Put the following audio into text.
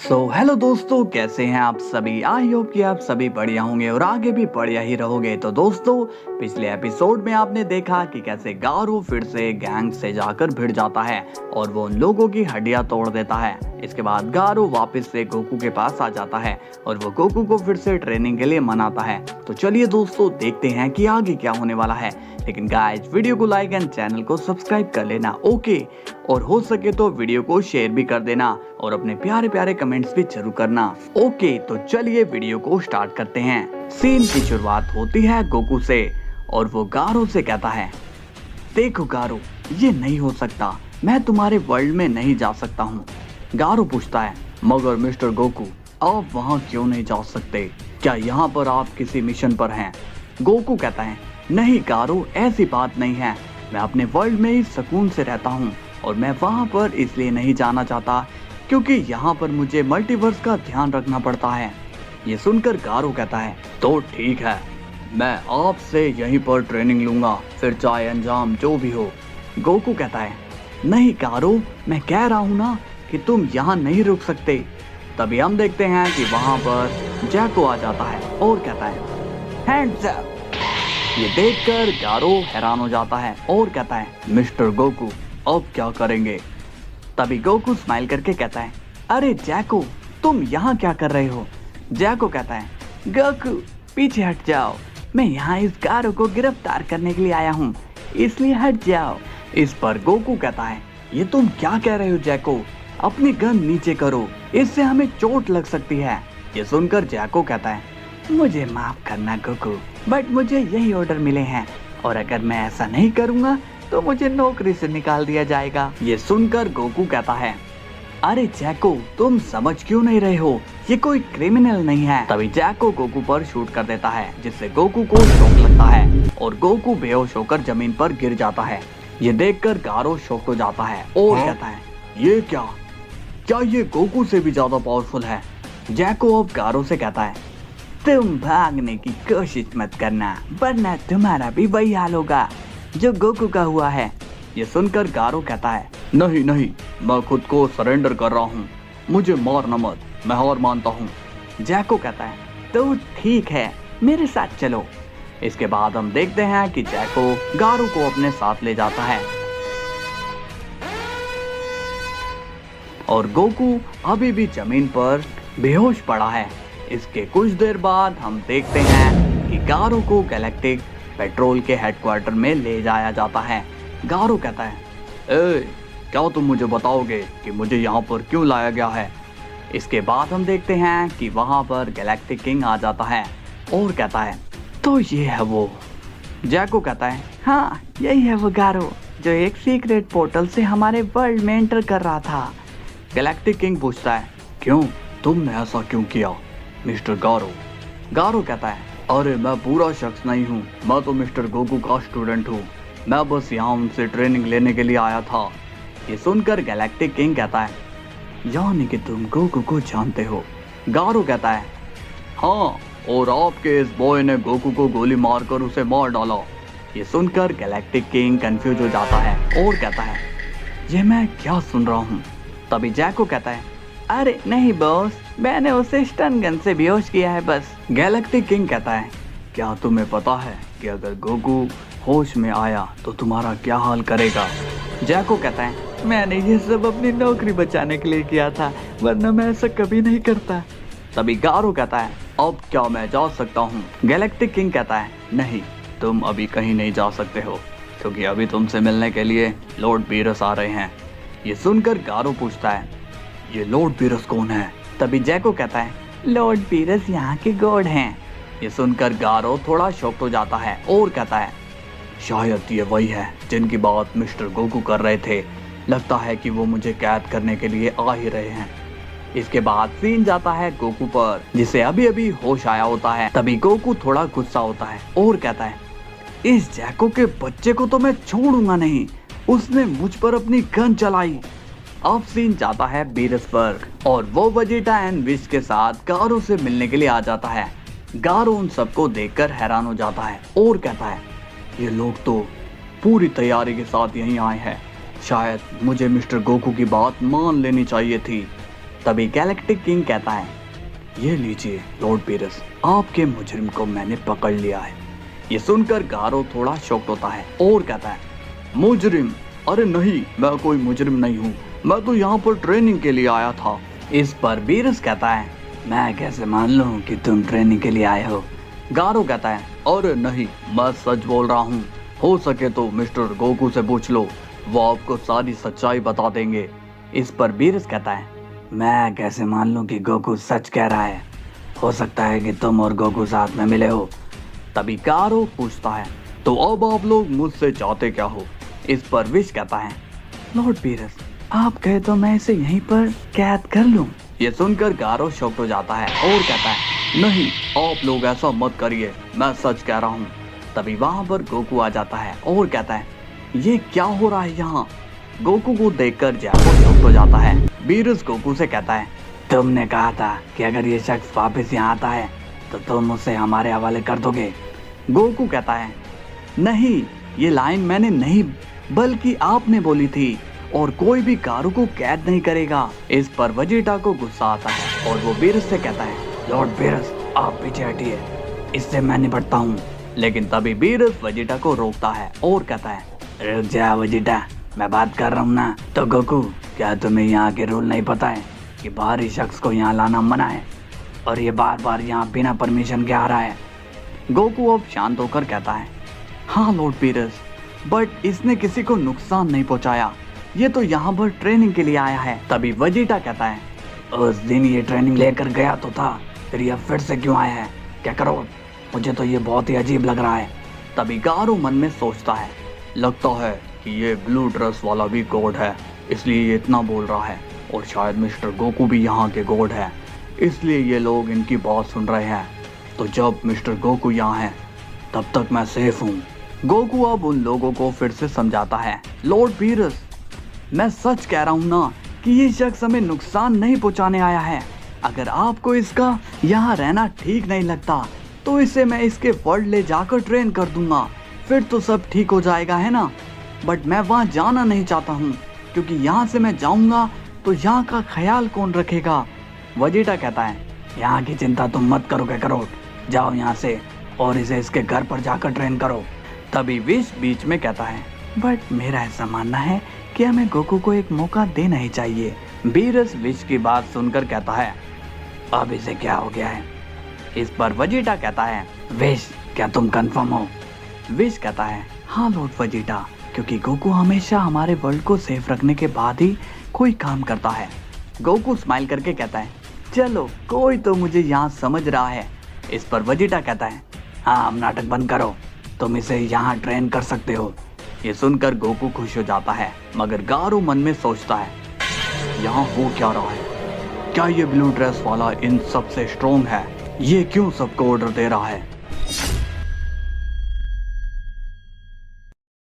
Hello दोस्तों, कैसे हैं आप सभी। आई होप कि आप सभी बढ़िया होंगे और आगे भी बढ़िया ही रहोगे। तो दोस्तों, पिछले एपिसोड में आपने देखा कि कैसे गारो फिर से गैंग से जाकर भिड़ जाता है और वो उन लोगों की हड्डियां तोड़ देता है। इसके बाद गारो वापस से गोकू के पास आ जाता है और वो गोकू को फिर से ट्रेनिंग के लिए मनाता है। तो चलिए दोस्तों, देखते हैं कि आगे क्या होने वाला है। लेकिन गाइस, वीडियो को लाइक एंड चैनल को सब्सक्राइब कर लेना, ओके। और हो सके तो वीडियो को शेयर भी कर देना और अपने प्यारे प्यारे कमेंट्स भी जरूर करना, ओके। तो चलिए वीडियो को स्टार्ट करते हैं। सीन की शुरुआत होती है गोकू से और वो गारो से कहता है, देखो गारो, ये नहीं हो सकता, मैं तुम्हारे वर्ल्ड में नहीं जा सकता हूँ। गारो पूछता है, मगर मिस्टर गोकू, आप वहाँ क्यों नहीं जा सकते? क्या यहाँ पर आप किसी मिशन पर हैं? गोकू कहता है, नहीं गारो, ऐसी बात नहीं है, मैं अपने वर्ल्ड में ही सुकून से रहता हूँ और मैं वहाँ पर इसलिए नहीं जाना चाहता क्योंकि यहाँ पर मुझे मल्टीवर्स का ध्यान रखना पड़ता है। ये सुनकर गारो कहता है, तो ठीक है, मैं आपसे यहीं पर ट्रेनिंग लूंगा, फिर चाहे अंजाम जो भी हो। गोकू कहता है, नहीं गारो, मैं कह रहा हूँ ना कि तुम यहाँ नहीं रुक सकते। तभी हम देखते हैं कि वहाँ पर जैको आ जाता है और कहता है, हैंड्स अप। ये देखकर गारो हैरान हो जाता है और कहता है, मिस्टर गोकू, अब क्या करेंगे? तभी गोकू स्माइल करके कहता है, अरे जैको, तुम यहाँ क्या कर रहे हो? जैको कहता है, गोकू पीछे हट जाओ, मैं यहाँ इस गारो को गिरफ्तार करने के लिए आया हूँ, इसलिए हट जाओ। इस पर गोकू कहता है, ये तुम क्या कह रहे हो जैको? अपनी गन नीचे करो, इससे हमें चोट लग सकती है। ये सुनकर जैको कहता है, मुझे माफ करना गोकू, बट मुझे यही ऑर्डर मिले हैं और अगर मैं ऐसा नहीं करूँगा तो मुझे नौकरी से निकाल दिया जाएगा। ये सुनकर गोकू कहता है, अरे जैको, तुम समझ क्यों नहीं रहे हो? ये कोई क्रिमिनल नहीं है। तभी जैको गोकू पर शूट कर देता है, जिससे गोकू को शॉक लगता है और गोकू बेहोश होकर जमीन पर गिर जाता है। ये देखकर गारो शॉक हो जाता है और कहता है, ये क्या ये गोकू से भी ज्यादा पावरफुल है? जैको अब गारो से कहता है, तुम भागने की कोशिश मत करना, वरना तुम्हारा भी वही हाल होगा जो गोकू का हुआ है। ये सुनकर गारो कहता है, नहीं नहीं, मैं खुद को सरेंडर कर रहा हूँ, मुझे मारना मत, मैं हार मानता हूँ। जैको कहता है, तो ठीक है, मेरे साथ चलो। इसके बाद हम देखते हैं कि जैको गारो को अपने साथ ले जाता है और गोकू अभी भी जमीन पर बेहोश पड़ा है। इसके कुछ देर बाद हम देखते हैं कि गारो को गैलेक्टिक पेट्रोल के हेडक्वार्टर में ले जाया जाता है। गारो कहता है, क्या तुम मुझे बताओगे कि मुझे यहाँ पर क्यों लाया गया है? इसके बाद हम देखते हैं कि वहाँ पर गैलेक्टिक किंग आ जाता है और कहता है, तो ये है वो। जैको कहता है, हाँ यही है वो गारो जो एक सीक्रेट पोर्टल से हमारे वर्ल्ड में एंटर कर रहा था। गैलेक्टिक किंग पूछता है, क्यों, तुमने ऐसा क्यों किया मिस्टर गारो? गारो कहता है, अरे मैं पूरा शख्स नहीं हूँ, मैं तो मिस्टर गोकू का स्टूडेंट हूँ, मैं बस यहाँ उनसे ट्रेनिंग लेने के लिए आया था। ये सुनकर गैलेक्टिक किंग कहता है, यानी कि तुम गोकू को जानते हो? गारो कहता है, हाँ, और आपके इस बॉय ने गोकू को गोली मारकर उसे मार डाला। ये सुनकर गैलेक्टिक किंग कंफ्यूज हो जाता है और कहता है, ये मैं क्या सुन रहा हूँ? तभी जैको कहता है, अरे नहीं बॉस, मैंने उसे स्टन गन से बेहोश किया है बस। गैलेक्टिक किंग कहता है, क्या तुम्हें पता है कि अगर गोकू होश में आया तो तुम्हारा क्या हाल करेगा? जैको कहता है, मैंने ये सब अपनी नौकरी बचाने के लिए किया था, वरना मैं ऐसा कभी नहीं करता। तभी गारो कहता है, अब क्या मैं जा सकता हूँ? गैलेक्टिक किंग कहता है, नहीं, तुम अभी कहीं नहीं जा सकते हो, क्योंकि अभी तुमसे मिलने के लिए लॉर्ड बीरस आ रहे हैं। ये सुनकर गारो पूछता है, ये लॉर्ड बीरस कौन है? तभी जैको कहता है, लॉर्ड बीरस यहाँ के गॉड हैं। ये सुनकर गारो थोड़ा शॉक्ड हो जाता है और कहता है, शायद ये वही है जिनकी बात मिस्टर गोकू कर रहे थे, लगता है कि वो मुझे कैद करने के लिए आ ही रहे हैं। इसके बाद सीन जाता है गोकू पर, जिसे अभी अभी होश आया होता है। तभी गोकू थोड़ा गुस्सा होता है और कहता है, इस जैको के बच्चे को तो मैं छोड़ूंगा नहीं, उसने मुझ पर अपनी गन चलाई। अब सीन जाता है बीरस पर और वो वेजिटा एंड विश के साथ गारो से मिलने के लिए आ जाता है। गारो उन सबको देखकर हैरान हो जाता है और कहता है, ये लोग तो पूरी तैयारी के साथ यहीं आए हैं, शायद मुझे मिस्टर गोकू की बात मान लेनी चाहिए थी। तभी गैलेक्टिक किंग कहता है, ये लीजिए लॉर्ड बीरस, आपके मुजरिम को मैंने पकड़ लिया है। ये सुनकर गारो थोड़ा शॉक्ड होता है और कहता है, मुजरिम? अरे नहीं, मैं कोई मुजरिम नहीं हूँ, मैं तो यहाँ पर ट्रेनिंग के लिए आया था। इस पर बीरस कहता है, मैं कैसे मान लूँ कि तुम ट्रेनिंग के लिए आए हो? गारो कहता है, अरे नहीं, मैं सच बोल रहा हूँ, हो सके तो मिस्टर गोकू से पूछ लो, वो आपको सारी सच्चाई बता देंगे। इस पर बीरस कहता है, मैं कैसे मान लूं कि गोकू सच कह रहा है? हो सकता है कि तुम और गोकू साथ में मिले हो। तभी गारो पूछता है, तो अब आप लोग मुझसे चाहते क्या हो? इस पर विश कहता है, लॉर्ड बीरस, आप कहे तो मैं इसे यहीं पर कैद कर लूं। ये सुनकर गारो शॉक्ड हो जाता है और कहता है, नहीं, आप लोग ऐसा मत करिए, मैं सच कह रहा हूँ। तभी वहाँ पर गोकू आ जाता है और कहता है, ये क्या हो रहा है यहाँ? गोकू को देखकर जैको शॉक्ड हो जाता है। बीरस गोकू से कहता है, तुमने कहा था कि अगर ये शख्स वापस यहाँ आता है तो तुम उसे हमारे हवाले कर दोगे। गोकू कहता है, नहीं, ये लाइन मैंने नहीं बल्कि आपने बोली थी, और कोई भी गारो को कैद नहीं करेगा। इस पर वेजिटा को गुस्सा आता है और वो बीरस से कहता है, लॉर्ड बीरस, आप पीछे हटिए, इससे मैं निपटता हूँ। लेकिन तभी बीरस वेजिटा को रोकता है और कहता है, रुक जा वेजिटा, मैं बात कर रहा हूँ ना। तो गोकू, क्या तुम्हें यहाँ के रूल नहीं पता है कि बाहरी शख्स को यहाँ लाना मना है, और ये बार बार यहाँ बिना परमिशन के आ रहा है? गोकू अब शांत होकर कहता है, हाँ लॉर्ड बीरस, बट इसने किसी को नुकसान नहीं पहुँचाया, ये तो यहाँ पर ट्रेनिंग के लिए आया है। तभी वेजिटा कहता है, उस दिन ये ट्रेनिंग लेकर गया तो था, फिर ये फिर से क्यों आया है? क्या करो, मुझे तो ये बहुत ही अजीब लग रहा है। तभी गारो मन में सोचता है, लगता है कि ये ब्लू ड्रेस वाला भी गॉड है, इसलिए ये इतना बोल रहा है, और शायद मिस्टर गोकू भी यहाँ के गॉड है, इसलिए ये लोग इनकी बात सुन रहे हैं। तो जब मिस्टर गोकू यहाँ है तब तक मैं सेफ हूँ। गोकू अब उन लोगों को फिर से समझाता है, लॉर्ड बीरस, मैं सच कह रहा हूँ ना कि ये शख्स हमें नुकसान नहीं पहुँचाने आया है। अगर आपको इसका यहाँ रहना ठीक नहीं लगता तो इसे मैं इसके वर्ल्ड ले जाकर ट्रेन कर दूंगा, फिर तो सब ठीक हो जाएगा, है ना? बट मैं वहाँ जाना नहीं चाहता हूँ, क्योंकि यहाँ से मैं जाऊँगा तो यहाँ का ख्याल कौन रखेगा? वेजिटा कहता है, यहाँ की चिंता तुम मत करो करो, जाओ यहाँ से और इसे इसके घर पर जाकर ट्रेन करो। तभी विश बीच में कहता है, बट मेरा ऐसा मानना है कि हमें गोकू को एक मौका देना ही चाहिए। बीरस विश की बात सुनकर कहता है, अब इसे क्या हो गया है? इस पर वेजिटा कहता है, विश, क्या तुम कंफर्म हो? विश कहता है, हाँ लॉर्ड वेजिटा, क्योंकि गोकू हमेशा हमारे वर्ल्ड को सेफ रखने के बाद ही कोई काम करता है। गोकू स्माइल करके कहता है, चलो, कोई तो मुझे यहाँ समझ रहा है। इस पर वेजिटा कहता है, हाँ, अब नाटक बंद करो, तुम इसे यहाँ ट्रेन कर सकते हो। ये सुनकर गोकू खुश हो जाता है, मगर गारो मन में सोचता है, यहाँ हो क्या रहा है? क्या ये ब्लू ड्रेस वाला इन सबसे स्ट्रॉन्ग है? ये क्यों सबको ऑर्डर दे रहा है?